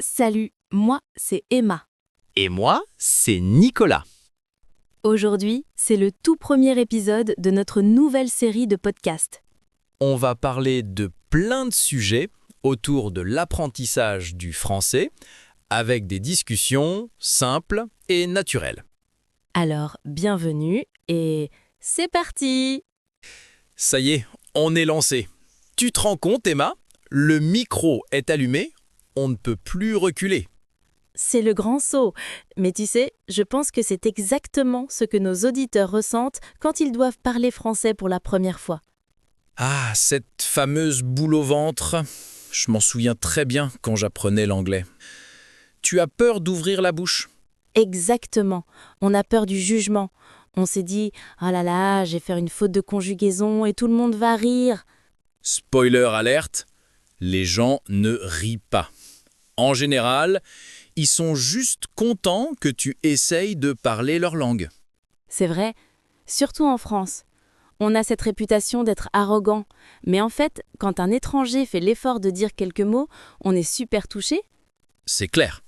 Salut, moi c'est Emma. Et moi, c'est Nicolas. Aujourd'hui, c'est le tout premier épisode de notre nouvelle série de podcasts. On va parler de plein de sujets autour de l'apprentissage du français avec des discussions simples et naturelles. Alors, bienvenue et c'est parti! Ça y est, on est lancé. Tu te rends compte, Emma? Le micro est allumé, on ne peut plus reculer. C'est le grand saut. Mais tu sais, je pense que c'est exactement ce que nos auditeurs ressentent quand ils doivent parler français pour la première fois. Ah, cette fameuse boule au ventre. Je m'en souviens très bien quand j'apprenais l'anglais. Tu as peur d'ouvrir la bouche? Exactement. On a peur du jugement. On s'est dit « Oh là là, je vais faire une faute de conjugaison et tout le monde va rire ». Spoiler alerte, les gens ne rient pas. En général, ils sont juste contents que tu essayes de parler leur langue. C'est vrai, surtout en France. On a cette réputation d'être arrogant, mais en fait, quand un étranger fait l'effort de dire quelques mots, on est super touché. C'est clair.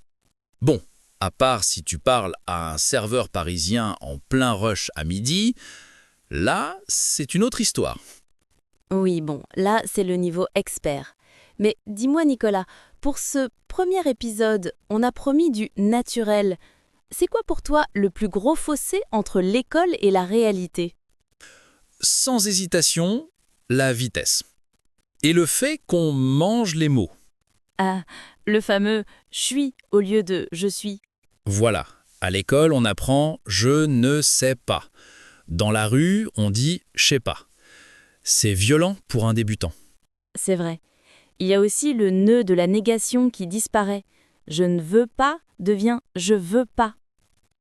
Bon, à part si tu parles à un serveur parisien en plein rush à midi, là, c'est une autre histoire. Oui, bon, là, c'est le niveau expert. Mais dis-moi, Nicolas, pour ce premier épisode, on a promis du naturel. C'est quoi pour toi le plus gros fossé entre l'école et la réalité? Sans hésitation, la vitesse. Et le fait qu'on mange les mots. Ah, le fameux « je suis » au lieu de « je suis ». Voilà, à l'école, on apprend « je ne sais pas ». Dans la rue, on dit « je sais pas ». C'est violent pour un débutant. C'est vrai. Il y a aussi le nœud de la négation qui disparaît. Je ne veux pas devient je veux pas.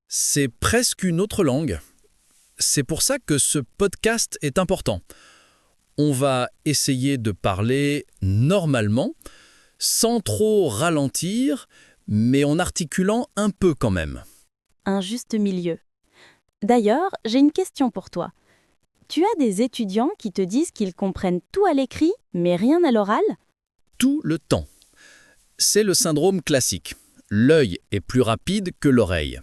C'est presque une autre langue. C'est pour ça que ce podcast est important. On va essayer de parler normalement, sans trop ralentir, mais en articulant un peu quand même. Un juste milieu. D'ailleurs, j'ai une question pour toi. Tu as des étudiants qui te disent qu'ils comprennent tout à l'écrit, mais rien à l'oral? Tout le temps. C'est le syndrome classique. L'œil est plus rapide que l'oreille.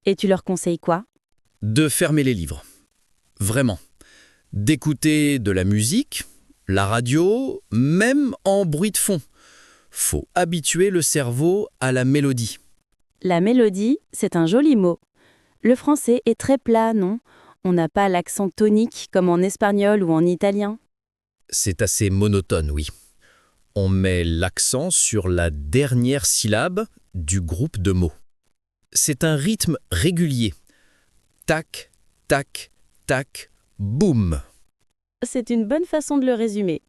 Et tu leur conseilles quoi? De fermer les livres. Vraiment. D'écouter de la musique, la radio, même en bruit de fond. Faut habituer le cerveau à la mélodie. La mélodie, c'est un joli mot. Le français est très plat, non? On n'a pas l'accent tonique comme en espagnol ou en italien. C'est assez monotone, oui. On met l'accent sur la dernière syllabe du groupe de mots. C'est un rythme régulier. Tac, tac, tac, boum. C'est une bonne façon de le résumer.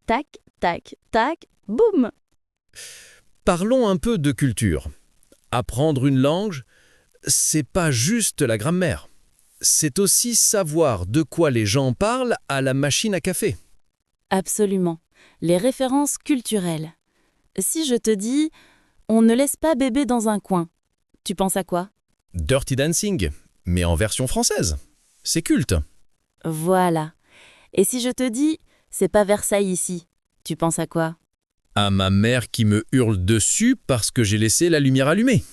Tac, tac, tac, boum! Parlons un peu de culture. Apprendre une langue, c'est pas juste la grammaire. C'est aussi savoir de quoi les gens parlent à la machine à café. Absolument. Les références culturelles. Si je te dis « on ne laisse pas bébé dans un coin », tu penses à quoi? Dirty Dancing, mais en version française. C'est culte. Voilà. Et si je te dis « c'est pas Versailles ici », tu penses à quoi? À ma mère qui me hurle dessus parce que j'ai laissé la lumière allumée.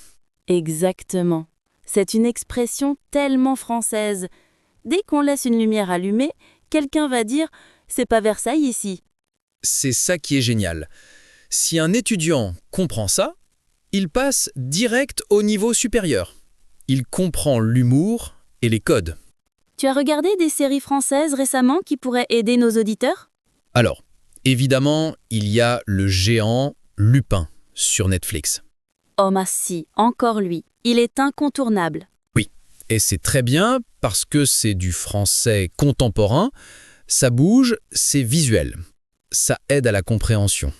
Exactement. C'est une expression tellement française. Dès qu'on laisse une lumière allumée, quelqu'un va dire « c'est pas Versailles ici ». C'est ça qui est génial. Si un étudiant comprend ça, il passe direct au niveau supérieur. Il comprend l'humour et les codes. Tu as regardé des séries françaises récemment qui pourraient aider nos auditeurs? Alors, évidemment, il y a le géant Lupin sur Netflix. Oh ma si, encore lui. Il est incontournable. Oui, et c'est très bien parce que c'est du français contemporain, ça bouge, c'est visuel. Ça aide à la compréhension.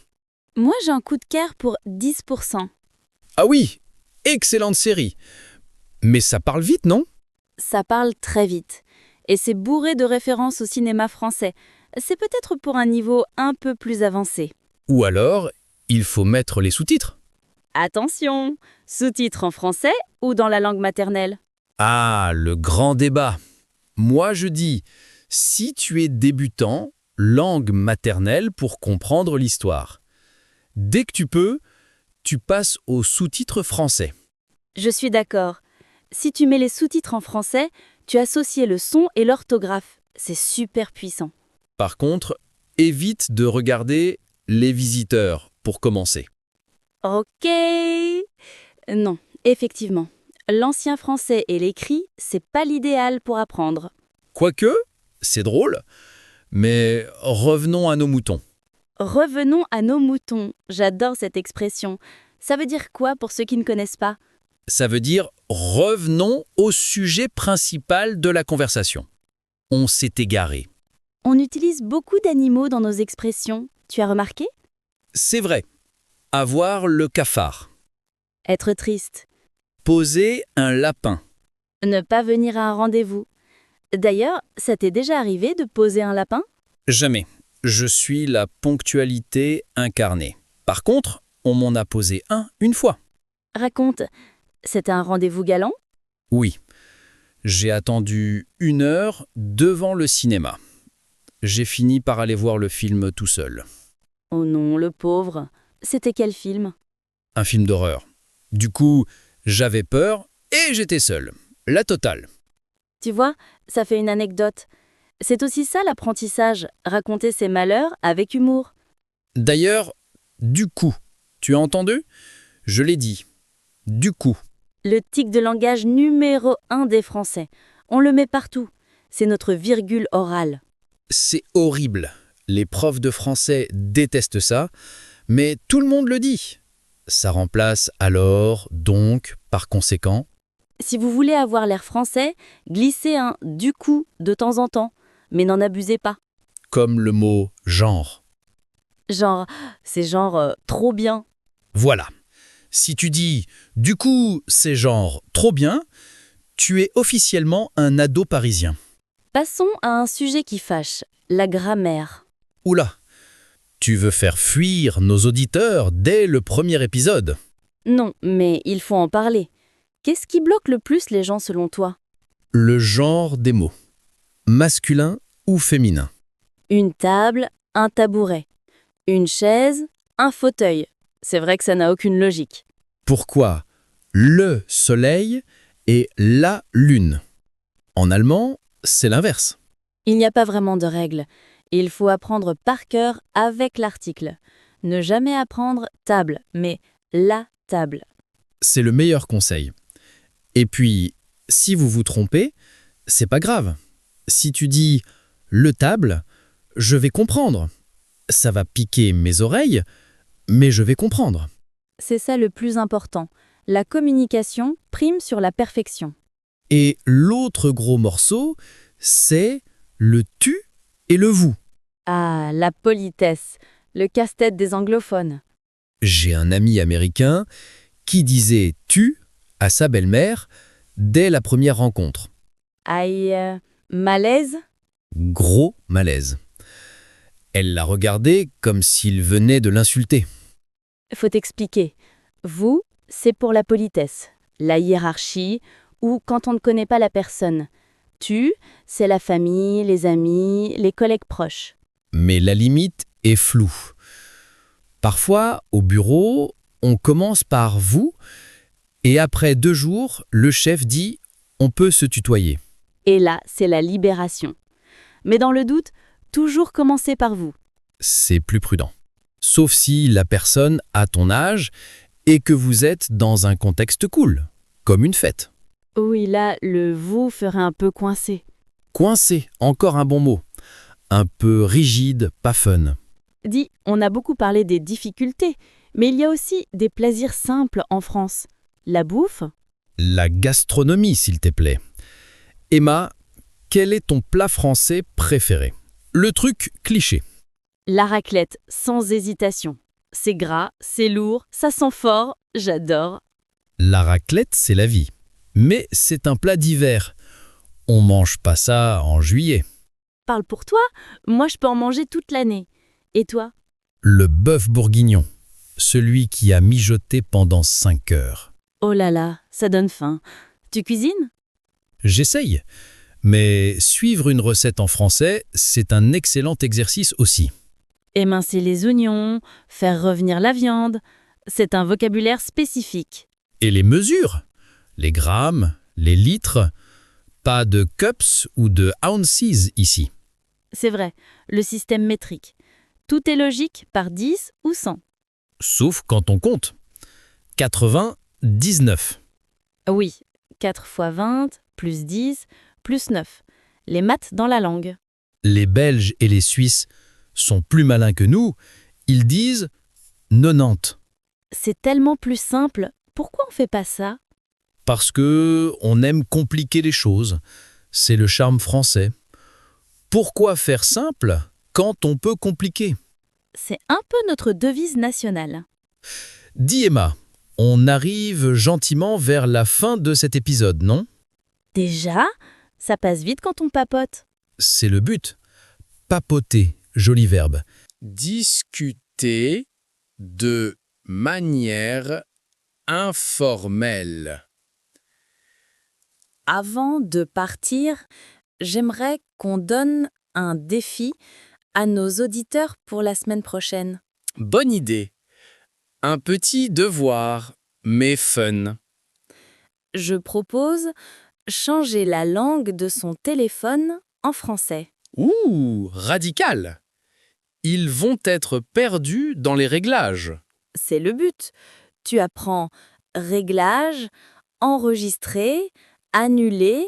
Moi, j'ai un coup de cœur pour 10%. Ah oui, excellente série. Mais ça parle vite, non? Ça parle très vite. Et c'est bourré de références au cinéma français. C'est peut-être pour un niveau un peu plus avancé. Ou alors, il faut mettre les sous-titres. Attention! Sous-titres en français ou dans la langue maternelle? Ah, le grand débat. Moi, je dis, si tu es débutant, langue maternelle pour comprendre l'histoire. Dès que tu peux, tu passes aux sous-titres français. Je suis d'accord. Si tu mets les sous-titres en français, tu associes le son et l'orthographe. C'est super puissant. Par contre, évite de regarder les visiteurs pour commencer. Ok. Non, effectivement. L'ancien français et l'écrit, c'est pas l'idéal pour apprendre. Quoique, c'est drôle, mais revenons à nos moutons. Revenons à nos moutons. J'adore cette expression. Ça veut dire quoi pour ceux qui ne connaissent pas? Ça veut dire revenons au sujet principal de la conversation. On s'est égaré. On utilise beaucoup d'animaux dans nos expressions. Tu as remarqué? C'est vrai. Avoir le cafard. Être triste. Poser un lapin. Ne pas venir à un rendez-vous. D'ailleurs, ça t'est déjà arrivé de poser un lapin? Jamais. Je suis la ponctualité incarnée. Par contre, on m'en a posé un une fois. Raconte. C'était un rendez-vous galant? Oui. J'ai attendu 1 heure devant le cinéma. J'ai fini par aller voir le film tout seul. Oh non, le pauvre. C'était quel film? Un film d'horreur. Du coup, j'avais peur et j'étais seul. La totale. Tu vois, ça fait une anecdote. C'est aussi ça l'apprentissage, raconter ses malheurs avec humour. D'ailleurs, du coup, tu as entendu? Je l'ai dit. Du coup. Le tic de langage numéro 1 des Français. On le met partout. C'est notre virgule orale. C'est horrible. Les profs de français détestent ça, mais tout le monde le dit. Ça remplace alors, donc, par conséquent. Si vous voulez avoir l'air français, glissez un « du coup » de temps en temps, mais n'en abusez pas. Comme le mot genre. C'est genre trop bien. Voilà. Si tu dis « du coup, c'est genre trop bien », tu es officiellement un ado parisien. Passons à un sujet qui fâche, la grammaire. Oula, tu veux faire fuir nos auditeurs dès le premier épisode. Non, mais il faut en parler. Qu'est-ce qui bloque le plus les gens selon toi? Le genre des mots. Masculin ou féminin. Une table, un tabouret. Une chaise, un fauteuil. C'est vrai que ça n'a aucune logique. Pourquoi le soleil et la lune? En allemand, c'est l'inverse. Il n'y a pas vraiment de règle. Il faut apprendre par cœur avec l'article. Ne jamais apprendre table, mais la table. C'est le meilleur conseil. Et puis, si vous vous trompez, c'est pas grave. Si tu dis « le table », je vais comprendre. Ça va piquer mes oreilles, mais je vais comprendre. C'est ça le plus important. La communication prime sur la perfection. Et l'autre gros morceau, c'est le tu et le vous. Ah, la politesse, le casse-tête des anglophones. J'ai un ami américain qui disait tu à sa belle-mère dès la première rencontre. Aïe, malaise? Gros malaise. Elle l'a regardé comme s'il venait de l'insulter. Faut expliquer. Vous, c'est pour la politesse, la hiérarchie ou quand on ne connaît pas la personne. Tu, c'est la famille, les amis, les collègues proches. Mais la limite est floue. Parfois, au bureau, on commence par « vous » et après 2 jours, le chef dit « on peut se tutoyer ». Et là, c'est la libération. Mais dans le doute, toujours commencer par vous. C'est plus prudent. Sauf si la personne a ton âge et que vous êtes dans un contexte cool, comme une fête. Oui, là, le « vous » ferait un peu coincé. Coincé, encore un bon mot. Un peu rigide, pas fun. Dis, on a beaucoup parlé des difficultés, mais il y a aussi des plaisirs simples en France. La bouffe? La gastronomie, s'il te plaît. Emma, quel est ton plat français préféré? Le truc cliché. La raclette, sans hésitation. C'est gras, c'est lourd, ça sent fort, j'adore. La raclette, c'est la vie. Mais c'est un plat d'hiver. On mange pas ça en juillet. Parle pour toi, moi je peux en manger toute l'année. Et toi? Le bœuf bourguignon. Celui qui a mijoté pendant 5 heures. Oh là là, ça donne faim. Tu cuisines? J'essaye. Mais suivre une recette en français, c'est un excellent exercice aussi. Émincer les oignons, faire revenir la viande. C'est un vocabulaire spécifique. Et les mesures? Les grammes, les litres? Pas de cups ou de ounces ici. C'est vrai, le système métrique. Tout est logique par 10 ou 100. Sauf quand on compte. 99. Oui, 4 fois 20, plus 10, plus 9. Les maths dans la langue. Les Belges et les Suisses sont plus malins que nous. Ils disent 90. C'est tellement plus simple. Pourquoi on fait pas ça? Parce que on aime compliquer les choses. C'est le charme français. Pourquoi faire simple quand on peut compliquer? C'est un peu notre devise nationale. Dis Emma, on arrive gentiment vers la fin de cet épisode, non? Déjà? Ça passe vite quand on papote. C'est le but. Papoter, joli verbe. Discuter de manière informelle. Avant de partir, j'aimerais qu'on donne un défi à nos auditeurs pour la semaine prochaine. Bonne idée. Un petit devoir, mais fun. Je propose changer la langue de son téléphone en français. Ouh, radical. Ils vont être perdus dans les réglages. C'est le but. Tu apprends réglages, enregistrer, annuler,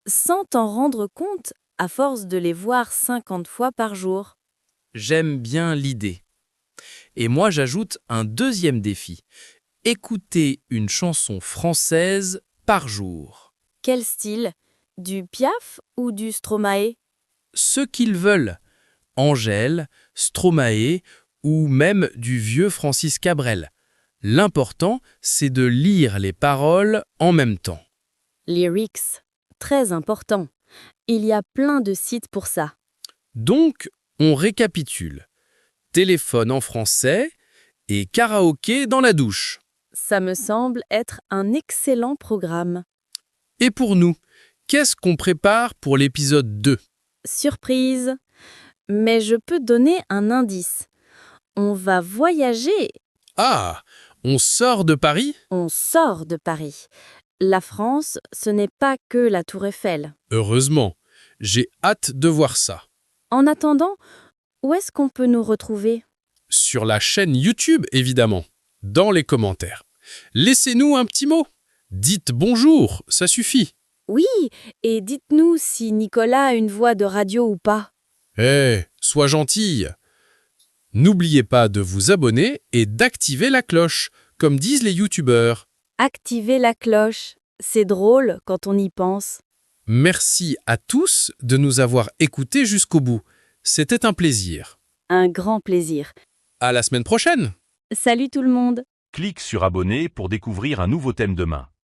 sans t'en rendre compte à force de les voir 50 fois par jour. J'aime bien l'idée. Et moi, j'ajoute un deuxième défi. Écouter une chanson française par jour. Quel style? Du Piaf ou du Stromae? Ce qu'ils veulent. Angèle, Stromae ou même du vieux Francis Cabrel. L'important, c'est de lire les paroles en même temps. Lyrics, très important. Il y a plein de sites pour ça. Donc, on récapitule. Téléphone en français et karaoké dans la douche. Ça me semble être un excellent programme. Et pour nous, qu'est-ce qu'on prépare pour l'épisode 2? Surprise! Mais je peux donner un indice. On va voyager. Ah, on sort de Paris? On sort de Paris. La France, ce n'est pas que la Tour Eiffel. Heureusement, j'ai hâte de voir ça. En attendant, où est-ce qu'on peut nous retrouver? Sur la chaîne YouTube, évidemment. Dans les commentaires. Laissez-nous un petit mot. Dites bonjour, ça suffit. Oui, et dites-nous si Nicolas a une voix de radio ou pas. Sois gentille. N'oubliez pas de vous abonner et d'activer la cloche, comme disent les youtubeurs. Activez la cloche. C'est drôle quand on y pense. Merci à tous de nous avoir écoutés jusqu'au bout. C'était un plaisir. Un grand plaisir. À la semaine prochaine! Salut tout le monde! Clique sur abonner pour découvrir un nouveau thème demain.